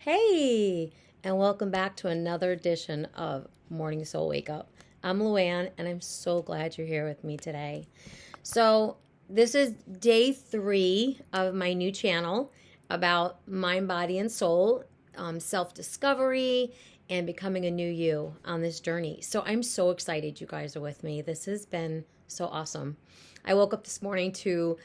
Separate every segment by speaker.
Speaker 1: Hey, and welcome back to another edition of Morning Soul Wake Up. I'm Luann, and I'm so glad you're here with me today. So, this is day 3 of my new channel about mind, body, and soul, self discovery, and becoming a new you on this journey. So, I'm so excited you guys are with me. This has been so awesome. I woke up this morning to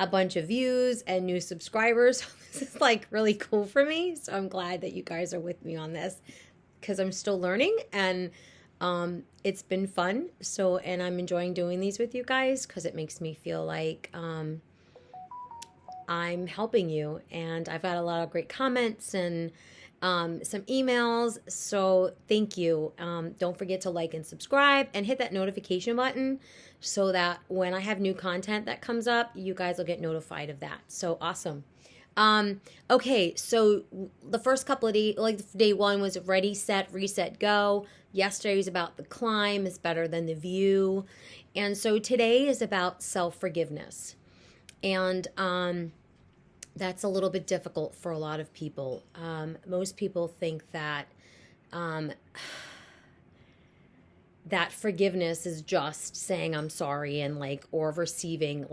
Speaker 1: a bunch of views and new subscribers. This is like really cool for me. So I'm glad that you guys are with me on this because I'm still learning and it's been fun. So, and I'm enjoying doing these with you guys because it makes me feel like I'm helping you. And I've got a lot of great comments and some emails. So thank you. Don't forget to like and subscribe and hit that notification button so that when I have new content that comes up, you guys will get notified of that. So awesome. Okay, so the first couple of days, like day 1 was ready, set, reset, go. Yesterday was about the climb is better than the view. And so today is about self-forgiveness. And that's a little bit difficult for a lot of people. Most people think that that forgiveness is just saying I'm sorry and or receiving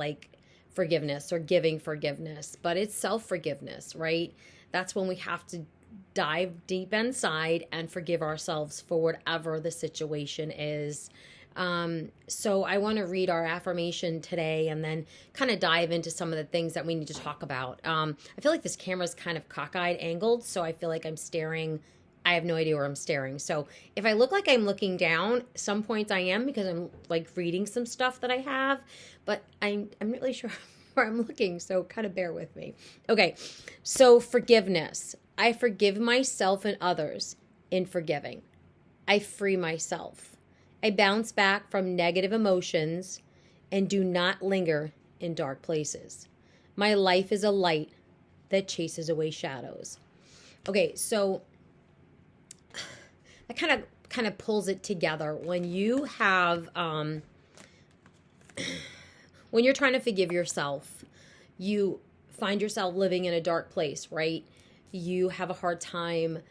Speaker 1: forgiveness or giving forgiveness, but it's self-forgiveness, right? That's when we have to dive deep inside and forgive ourselves for whatever the situation is. So I want to read our affirmation today and then kind of dive into some of the things that we need to talk about. I feel like this camera's kind of cockeyed angled, so I feel like I'm staring. I have no idea where I'm staring. So if I look like I'm looking down, some points I am because I'm reading some stuff that I have, but I'm not really sure where I'm looking, so kind of bear with me. Okay, so forgiveness. I forgive myself and others in forgiving. I free myself. I bounce back from negative emotions and do not linger in dark places. My life is a light that chases away shadows. Okay, so that kind of pulls it together. When you have when you're trying to forgive yourself, you find yourself living in a dark place, right? You have a hard time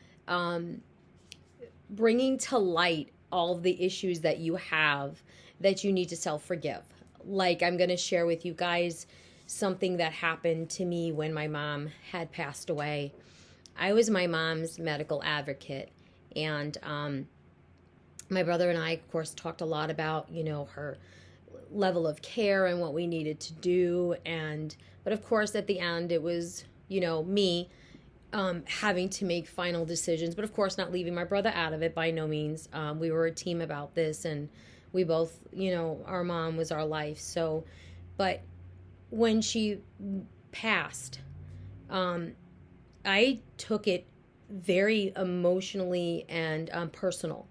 Speaker 1: bringing to light all of the issues that you have that you need to self-forgive. I'm going to share with you guys something that happened to me when my mom had passed away. I was my mom's medical advocate, and my brother and I, of course, talked a lot about, her level of care and what we needed to do. But of course, at the end, it was, me having to make final decisions, but of course not leaving my brother out of it by no means. We were a team about this, and we both, our mom was our life. So, but when she passed, I took it very emotionally and personal.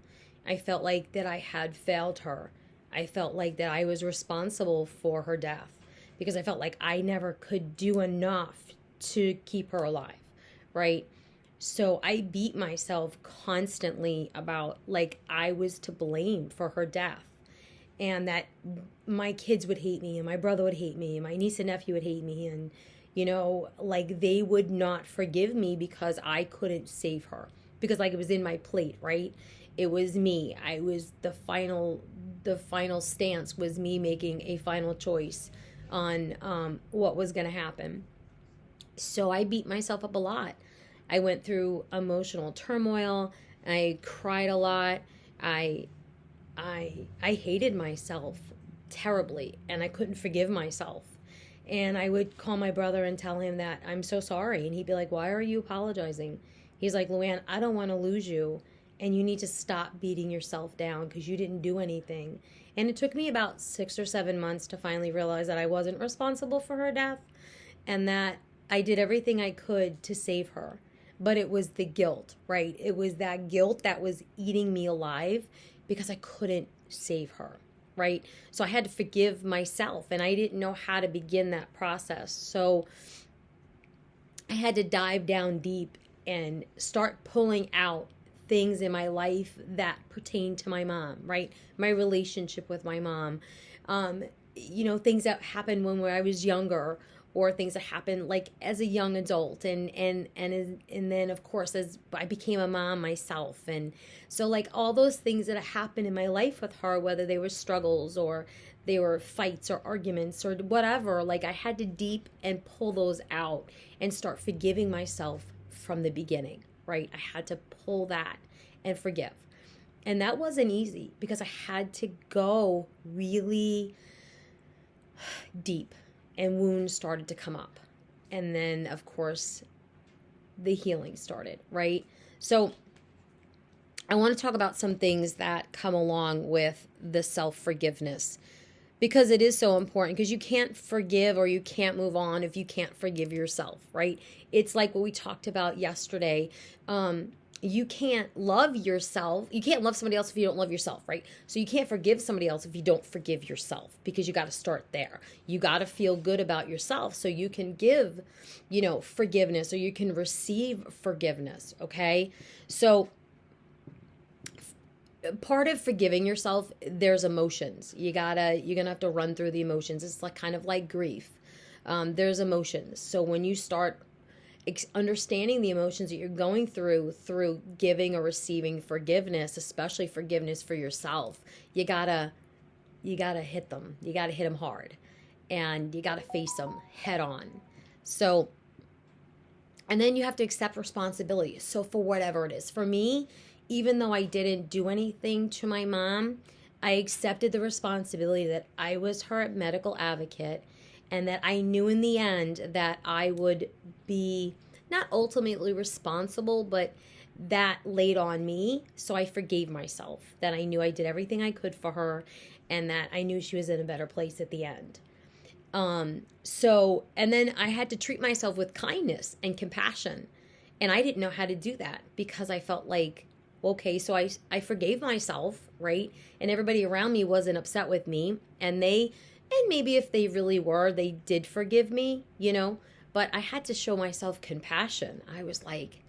Speaker 1: I felt like that I had failed her. I felt like that I was responsible for her death because I felt like I never could do enough to keep her alive. Right? So I beat myself constantly about I was to blame for her death, and that my kids would hate me and my brother would hate me and my niece and nephew would hate me, and they would not forgive me because I couldn't save her, because it was in my plate, right? It was me. I was the final stance was me making a final choice on what was going to happen. So I beat myself up a lot. I went through emotional turmoil. I cried a lot. I hated myself terribly, and I couldn't forgive myself. And I would call my brother and tell him that I'm so sorry. And he'd be like, "Why are you apologizing?" He's like, "Luann, I don't want to lose you, and you need to stop beating yourself down because you didn't do anything." And it took me about 6 or 7 months to finally realize that I wasn't responsible for her death, and that I did everything I could to save her. But it was the guilt, right? It was that guilt that was eating me alive because I couldn't save her, right? So I had to forgive myself, and I didn't know how to begin that process. So I had to dive down deep and start pulling out things in my life that pertain to my mom, right? My relationship with my mom, things that happened when I was younger, or things that happened like as a young adult, and then of course as I became a mom myself. And so like all those things that happened in my life with her, whether they were struggles or they were fights or arguments or whatever, like I had to deep and pull those out and start forgiving myself from the beginning, right? I had to pull that and forgive. And that wasn't easy because I had to go really deep, and wounds started to come up. And then, of course, the healing started, right? So I want to talk about some things that come along with the self-forgiveness, because it is so important, because you can't forgive or you can't move on if you can't forgive yourself, right? It's like what we talked about yesterday. You can't love yourself. You can't love somebody else if you don't love yourself, right? So you can't forgive somebody else if you don't forgive yourself, because you got to start there. You got to feel good about yourself so you can give, forgiveness, or you can receive forgiveness, okay? So part of forgiving yourself, there's emotions. You're gonna have to run through the emotions. It's like kind of like grief. There's emotions. So when you start understanding the emotions that you're going through giving or receiving forgiveness, especially forgiveness for yourself, you gotta hit them. You gotta hit them hard, and you gotta face them head on. So, and then you have to accept responsibility. So for whatever it is, for me, even though I didn't do anything to my mom, I accepted the responsibility that I was her medical advocate, and that I knew in the end that I would be not ultimately responsible, but that laid on me. So I forgave myself, that I knew I did everything I could for her, and that I knew she was in a better place at the end. And then I had to treat myself with kindness and compassion. And I didn't know how to do that because I felt like, okay, so I forgave myself, right? And everybody around me wasn't upset with me. And maybe if they really were, they did forgive me, but I had to show myself compassion. I was like,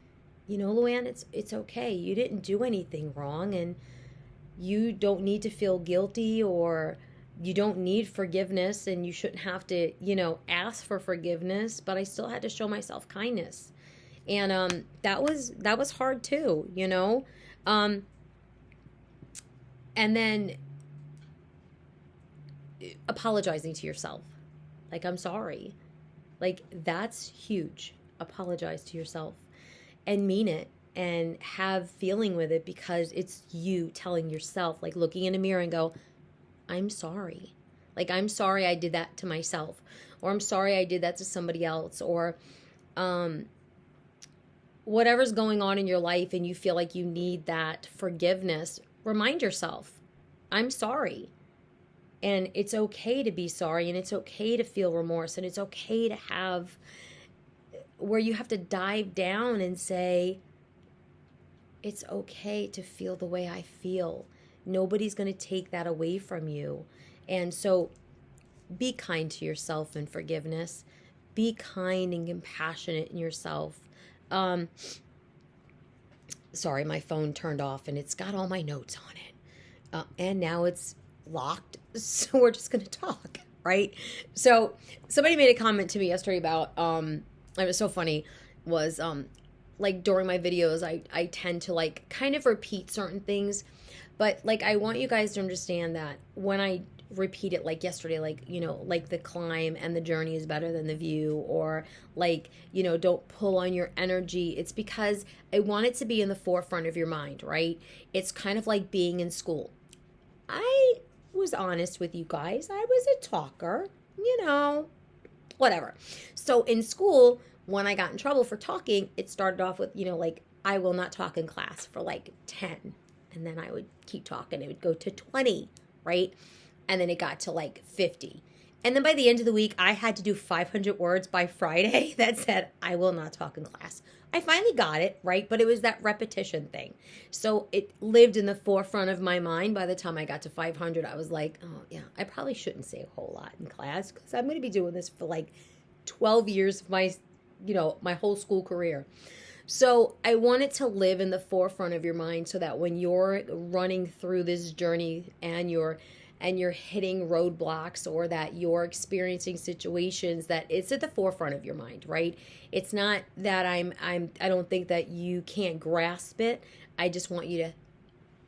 Speaker 1: Luann, it's okay. You didn't do anything wrong, and you don't need to feel guilty, or you don't need forgiveness, and you shouldn't have to, ask for forgiveness. But I still had to show myself kindness. And that was hard too, and then apologizing to yourself, like, I'm sorry, like, that's huge. Apologize to yourself and mean it, and have feeling with it, because it's you telling yourself, like looking in a mirror and go, I'm sorry. Like, I'm sorry I did that to myself, or I'm sorry I did that to somebody else, or whatever's going on in your life and you feel like you need that forgiveness, remind yourself, I'm sorry. And it's okay to be sorry, and it's okay to feel remorse, and it's okay to have where you have to dive down and say, it's okay to feel the way I feel. Nobody's going to take that away from you. And so be kind to yourself in forgiveness. Be kind and compassionate in yourself. Sorry, my phone turned off and it's got all my notes on it. And now it's locked, so we're just going to talk, right? So somebody made a comment to me yesterday about, it was so funny, was like during my videos, I tend to like kind of repeat certain things, but like I want you guys to understand that when I repeat it, like yesterday, like, like the climb and the journey is better than the view, or like, don't pull on your energy, it's because I want it to be in the forefront of your mind, right? It's kind of like being in school. I was honest with you guys. I was a talker, whatever. So in school, when I got in trouble for talking, it started off with, like, I will not talk in class for like 10. And then I would keep talking. It would go to 20, right? And then it got to like 50. And then by the end of the week, I had to do 500 words by Friday that said, I will not talk in class. I finally got it, right? But it was that repetition thing. So it lived in the forefront of my mind. By the time I got to 500, I was like, oh yeah, I probably shouldn't say a whole lot in class, because I'm going to be doing this for like 12 years of my, my whole school career. So I want it to live in the forefront of your mind, so that when you're running through this journey and you're and you're hitting roadblocks, or that you're experiencing situations that it's at the forefront of your mind, right? It's not that I don't think that you can't grasp it. I just want you to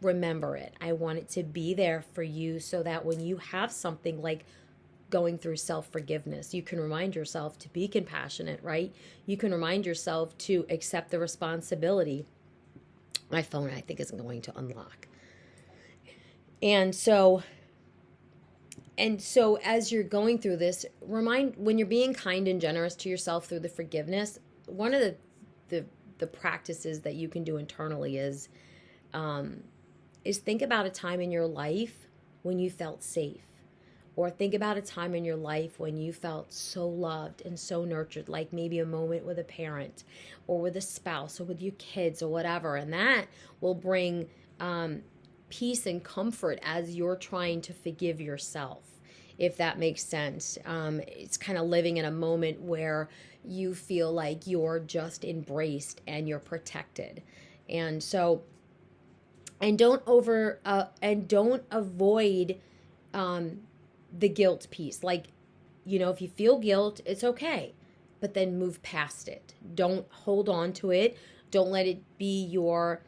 Speaker 1: remember it. I want it to be there for you so that when you have something like going through self-forgiveness, you can remind yourself to be compassionate, right? You can remind yourself to accept the responsibility. My phone, I think, isn't going to unlock. And so as you're going through this, remind, when you're being kind and generous to yourself through the forgiveness, one of the practices that you can do internally is think about a time in your life when you felt safe. Or think about a time in your life when you felt so loved and so nurtured, like maybe a moment with a parent or with a spouse or with your kids or whatever. And that will bring peace and comfort as you're trying to forgive yourself, if that makes sense. It's kind of living in a moment where you feel like you're just embraced and you're protected. And so, and don't avoid the guilt piece. Like, if you feel guilt, it's okay, but then move past it. Don't hold on to it. Don't let it be your,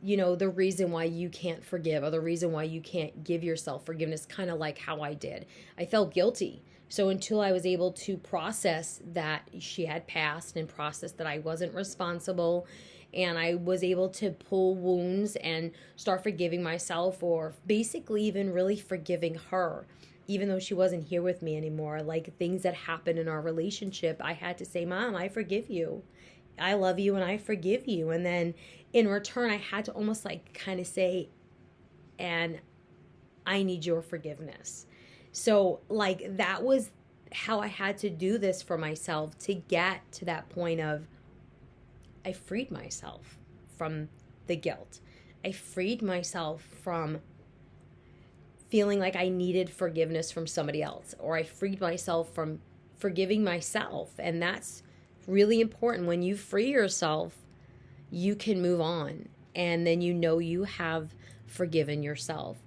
Speaker 1: the reason why you can't forgive, or the reason why you can't give yourself forgiveness, kind of like how I did. I felt guilty. So until I was able to process that she had passed and process that I wasn't responsible, and I was able to pull wounds and start forgiving myself, or basically even really forgiving her, even though she wasn't here with me anymore, like things that happened in our relationship, I had to say, Mom, I forgive you. I love you and I forgive you. And then in return, I had to almost like kind of say, and I need your forgiveness. So like that was how I had to do this for myself to get to that point of, I freed myself from the guilt. I freed myself from feeling like I needed forgiveness from somebody else, or I freed myself from forgiving myself. And that's really important. When you free yourself, you can move on, and then you have forgiven yourself.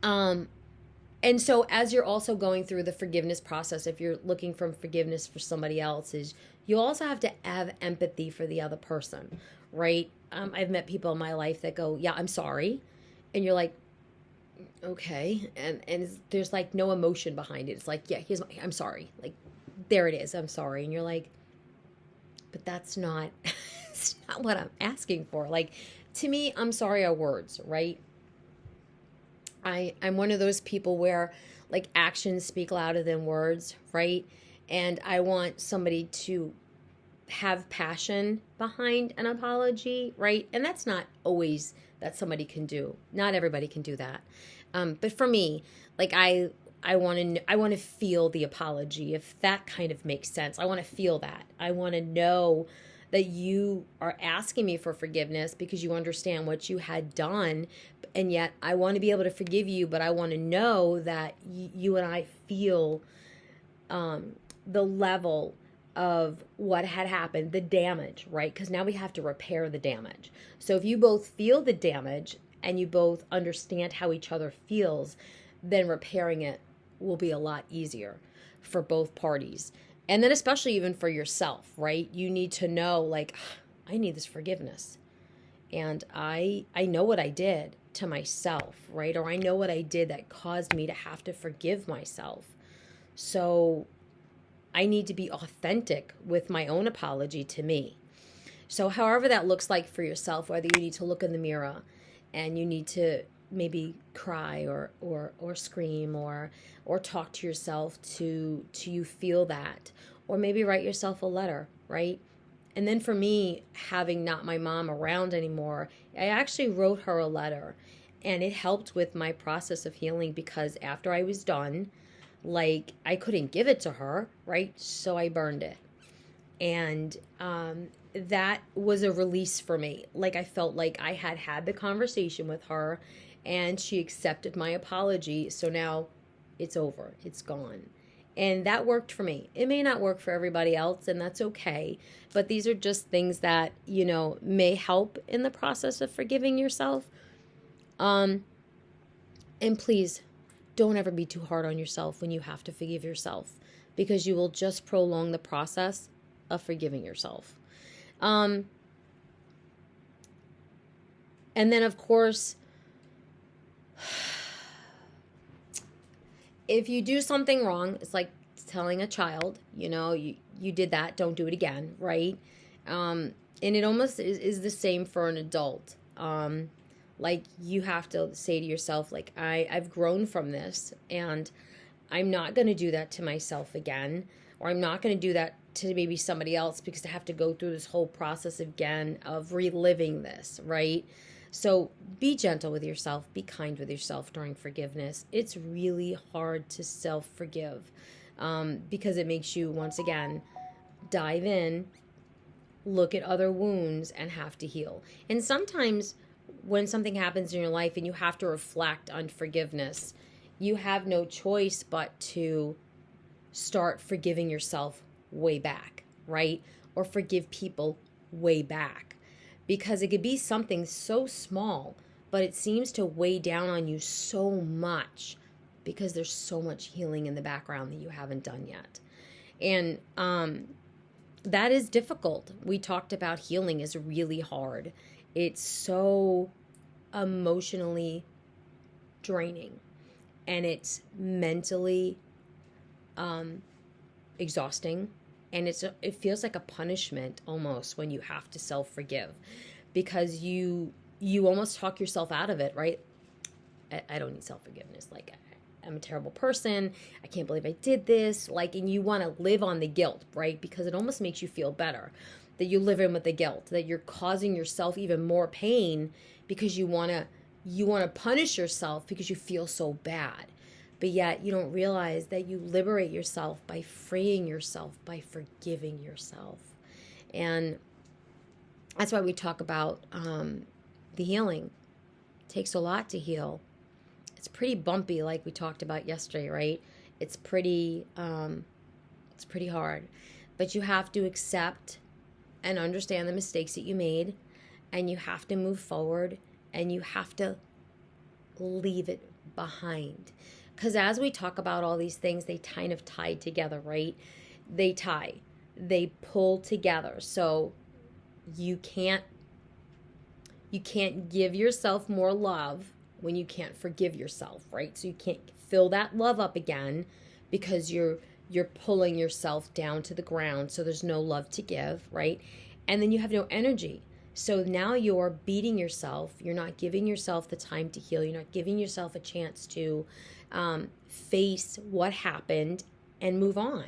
Speaker 1: And so as you're also going through the forgiveness process, if you're looking for forgiveness for somebody else, is you also have to have empathy for the other person, right? I've met people in my life that go, yeah, I'm sorry. And you're like, okay. And there's like no emotion behind it. It's like, yeah, I'm sorry. Like, there it is. I'm sorry. And you're like, but that's not, it's not what I'm asking for. Like, to me, I'm sorry are words, right? I'm one of those people where like actions speak louder than words, right? And I want somebody to have passion behind an apology, right? And that's not always that somebody can do. Not everybody can do that. But for me, like I want to feel the apology, if that kind of makes sense. I want to feel that. I want to know that you are asking me for forgiveness because you understand what you had done, and yet I want to be able to forgive you, but I want to know that you and I feel the level of what had happened, the damage, right? Because now we have to repair the damage. So if you both feel the damage and you both understand how each other feels, then repairing it will be a lot easier for both parties. And then especially even for yourself, right? You need to know, like, I need this forgiveness. And I know what I did to myself, right? Or I know what I did that caused me to have to forgive myself. So I need to be authentic with my own apology to me. So however that looks like for yourself, whether you need to look in the mirror and you need to maybe cry or scream or talk to yourself to you feel that, or maybe write yourself a letter, right? And then for me, having not my mom around anymore, I actually wrote her a letter, and it helped with my process of healing, because after I was done, like, I couldn't give it to her, right? So I burned it. And that was a release for me. Like, I felt like I had the conversation with her and she accepted my apology. So now it's over. It's gone. And that worked for me. It may not work for everybody else, and that's okay. But these are just things that, may help in the process of forgiving yourself. And please don't ever be too hard on yourself when you have to forgive yourself, because you will just prolong the process of forgiving yourself. And then, of course, if you do something wrong, it's like telling a child, you did that, don't do it again, right? And it almost is the same for an adult. Like, you have to say to yourself, like, I've grown from this, and I'm not going to do that to myself again, or I'm not going to do that to maybe somebody else, because I have to go through this whole process again of reliving this, right? So be gentle with yourself, be kind with yourself during forgiveness. It's really hard to self-forgive, because it makes you, once again, dive in, look at other wounds, and have to heal. And sometimes when something happens in your life and you have to reflect on forgiveness, you have no choice but to start forgiving yourself way back, right? Or forgive people way back. Because it could be something so small, but it seems to weigh down on you so much because there's so much healing in the background that you haven't done yet. And that is difficult. We talked about healing is really hard. It's so emotionally draining, and it's mentally exhausting, and it feels like a punishment almost when you have to self-forgive, because you almost talk yourself out of it, right? I don't need self-forgiveness. Like, I'm a terrible person. I can't believe I did this. Like, and you want to live on the guilt, right? Because it almost makes you feel better that you live in with the guilt, that you're causing yourself even more pain because you want to punish yourself because you feel so bad. But yet you don't realize that you liberate yourself by freeing yourself, by forgiving yourself. And that's why we talk about the healing. It takes a lot to heal. It's pretty bumpy, like we talked about yesterday, right? It's pretty hard. But you have to accept and understand the mistakes that you made, and you have to move forward, and you have to leave it behind. Because as we talk about all these things, they kind of tie together, right? They pull together. So you can't give yourself more love when you can't forgive yourself, right? So you can't fill that love up again because you're pulling yourself down to the ground, so there's no love to give, right? And then you have no energy. So now you're beating yourself. You're not giving yourself the time to heal. You're not giving yourself a chance to face what happened and move on.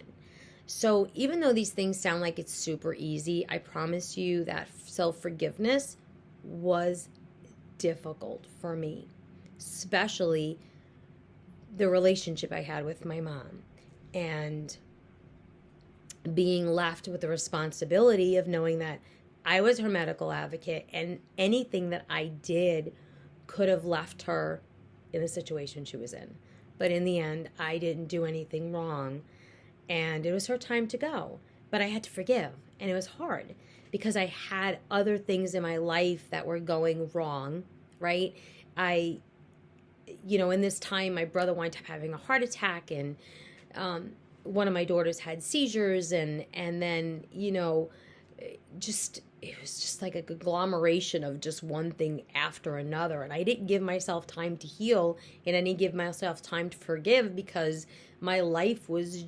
Speaker 1: So even though these things sound like it's super easy, I promise you that self-forgiveness was difficult for me, especially the relationship I had with my mom, and being left with the responsibility of knowing that I was her medical advocate, and anything that I did could have left her in the situation she was in. But in the end, I didn't do anything wrong, and it was her time to go. But I had to forgive, and it was hard because I had other things in my life that were going wrong, right? In this time, my brother wound up having a heart attack, and one of my daughters had seizures, and then, it was just like a conglomeration of just one thing after another. And I didn't give myself time to heal, and I didn't give myself time to forgive, because my life was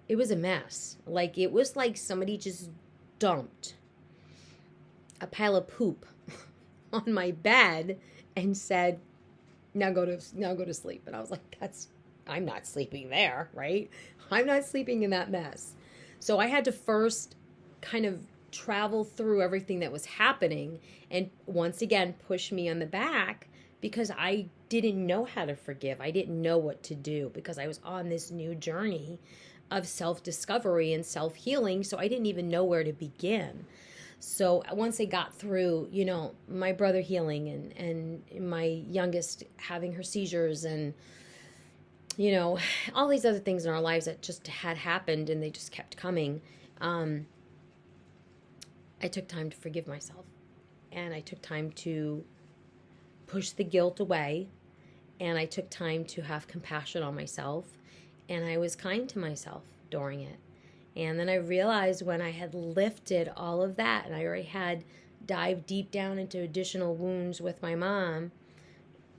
Speaker 1: it was a mess. Like, it was like somebody just dumped a pile of poop on my bed and said, now go to sleep. And I was like, I'm not sleeping there, right? I'm not sleeping in that mess. So I had to first kind of travel through everything that was happening, and once again push me on the back, because I didn't know how to forgive. I didn't know what to do, because I was on this new journey of self-discovery and self-healing, so I didn't even know where to begin. So once I got through, my brother healing, and my youngest having her seizures, and all these other things in our lives that just had happened, and they just kept coming, I took time to forgive myself, and I took time to push the guilt away, and I took time to have compassion on myself, and I was kind to myself during it. And then I realized when I had lifted all of that, and I already had dived deep down into additional wounds with my mom,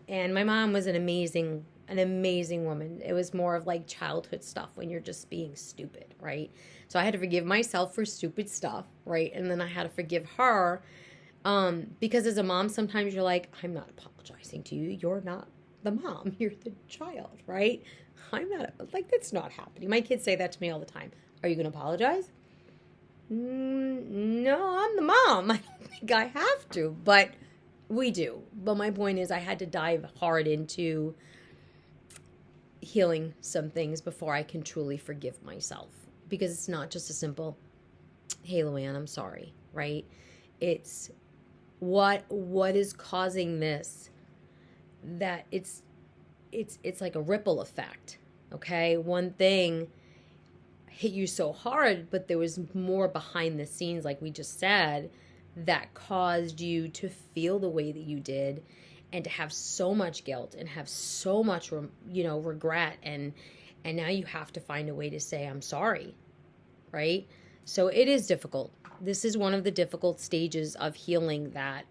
Speaker 1: and my mom was an amazing woman. It was more of like childhood stuff when you're just being stupid, right? So I had to forgive myself for stupid stuff, right? And then I had to forgive her, because as a mom, sometimes you're like, I'm not apologizing to you. You're not the mom. You're the child, right? I'm not, like, that's not happening. My kids say that to me all the time. Are you going to apologize? No, I'm the mom. I don't think I have to, but we do. But my point is I had to dive hard into healing some things before I can truly forgive myself, because it's not just a simple, hey, Luann, I'm sorry, right? It's what is causing this, that it's like a ripple effect, okay? One thing hit you so hard, but there was more behind the scenes, like we just said, that caused you to feel the way that you did, and to have so much guilt and have so much regret, and now you have to find a way to say I'm sorry, right? So it is difficult. This is one of the difficult stages of healing that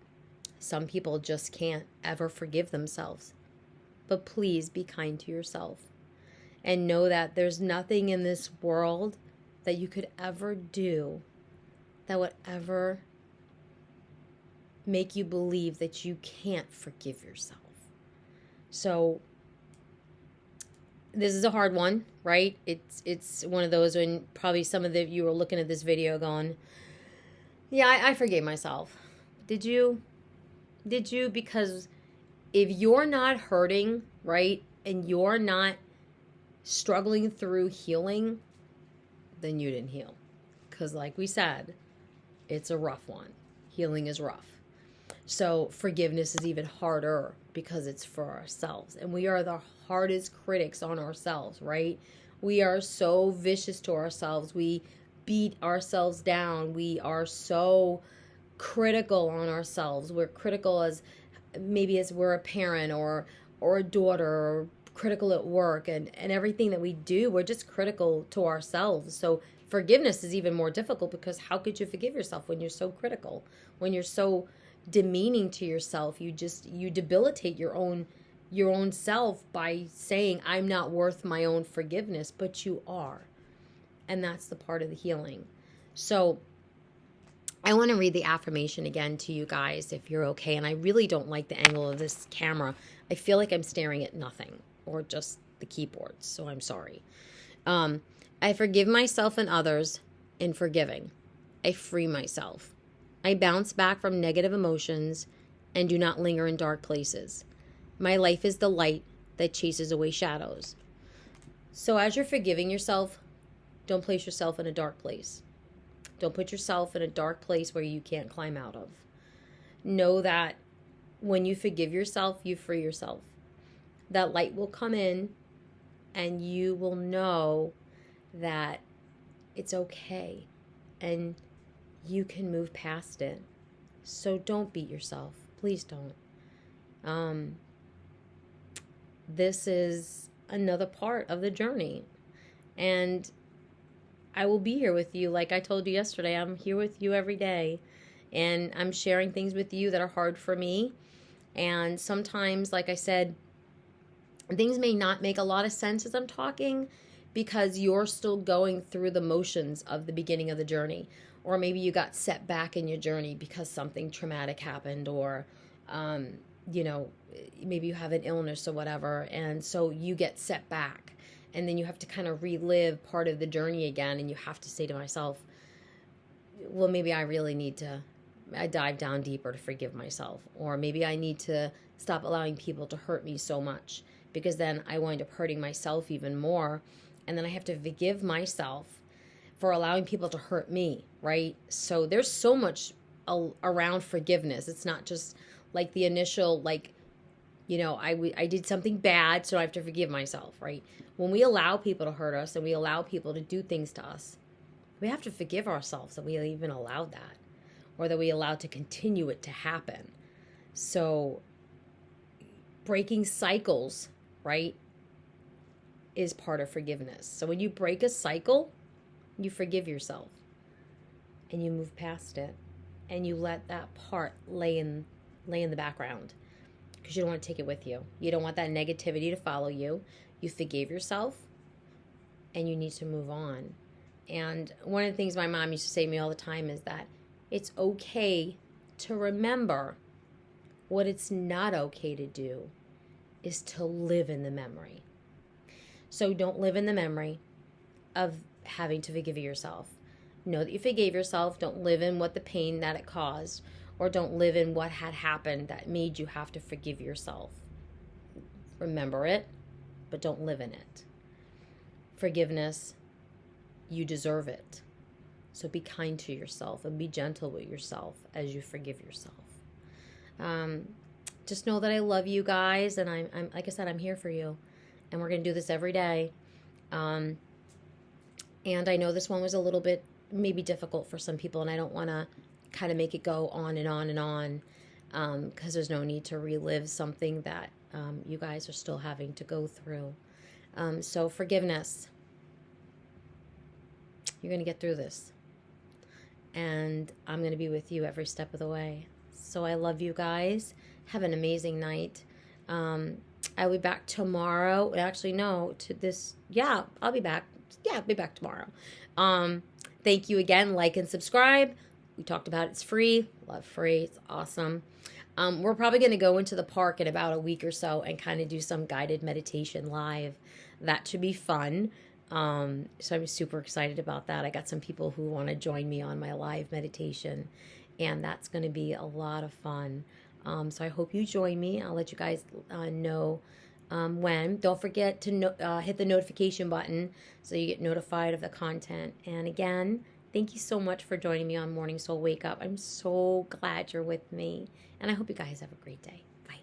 Speaker 1: some people just can't ever forgive themselves. But please be kind to yourself, and know that there's nothing in this world that you could ever do that would ever make you believe that you can't forgive yourself. So this is a hard one, right? It's one of those when probably some of you are looking at this video going, yeah, I forgave myself. Did you? Because if you're not hurting, right, and you're not struggling through healing, then you didn't heal. Because like we said, it's a rough one. Healing is rough. So forgiveness is even harder because it's for ourselves. And we are the hardest critics on ourselves, right? We are so vicious to ourselves. We beat ourselves down. We are so critical on ourselves. We're critical as we're a parent or a daughter, or critical at work, and everything that we do, we're just critical to ourselves. So forgiveness is even more difficult, because how could you forgive yourself when you're so critical, when you're so demeaning to yourself? You debilitate your own self by saying I'm not worth my own forgiveness, but you are. And that's the part of the healing. So I want to read the affirmation again to you guys, if you're okay. And I really don't like the angle of this camera. I feel like I'm staring at nothing, or just the keyboard, so I'm sorry. I forgive myself and others in forgiving. I free myself. I bounce back from negative emotions and do not linger in dark places. My life is the light that chases away shadows. So as you're forgiving yourself, don't place yourself in a dark place. Don't put yourself in a dark place where you can't climb out of. Know that when you forgive yourself, you free yourself. That light will come in, and you will know that it's okay and you can move past it. So don't beat yourself. Please don't. This is another part of the journey. And I will be here with you. Like I told you yesterday, I'm here with you every day. And I'm sharing things with you that are hard for me. And sometimes, like I said, things may not make a lot of sense as I'm talking, because you're still going through the motions of the beginning of the journey. Or maybe you got set back in your journey because something traumatic happened, or, maybe you have an illness or whatever. And so you get set back, and then you have to kind of relive part of the journey again. And you have to say to myself, well, maybe I really need to dive down deeper to forgive myself. Or maybe I need to stop allowing people to hurt me so much, because then I wind up hurting myself even more. And then I have to forgive myself for allowing people to hurt me, right? So there's so much around forgiveness. It's not just like the initial, I did something bad, so I have to forgive myself, right? When we allow people to hurt us and we allow people to do things to us, we have to forgive ourselves that we even allowed that, or that we allowed to continue it to happen. So breaking cycles, right, is part of forgiveness. So when you break a cycle, you forgive yourself and you move past it and you let that part lay in the background because you don't want to take it with you. You don't want that negativity to follow you. You forgave yourself and you need to move on. And one of the things my mom used to say to me all the time is that it's okay to remember. What it's not okay to do is to live in the memory. So don't live in the memory of having to forgive yourself. Know that you forgave yourself. Don't live in what the pain that it caused, or don't live in what had happened that made you have to forgive yourself. Remember it, but don't live in it. Forgiveness, you deserve it. So be kind to yourself and be gentle with yourself as you forgive yourself. Just know that I love you guys, and I'm like I said, I'm here for you, and we're gonna do this every day. And I know this one was a little bit maybe difficult for some people, and I don't want to kind of make it go on and on and on, because there's no need to relive something that you guys are still having to go through. So forgiveness, you're gonna get through this, and I'm gonna be with you every step of the way. So I love you guys. Have an amazing night. I'll be back tomorrow. Actually, no, I'll be back. Yeah, I'll be back tomorrow. Thank you again. Like and subscribe. We talked about it's free. Love free. It's awesome. We're probably going to go into the park in about a week or so and kind of do some guided meditation live. That should be fun. So I'm super excited about that. I got some people who want to join me on my live meditation, and that's going to be a lot of fun. So I hope you join me. I'll let you guys know when. Don't forget to hit the notification button so you get notified of the content. And again, thank you so much for joining me on Morning Soul Wake Up. I'm so glad you're with me, and I hope you guys have a great day. Bye.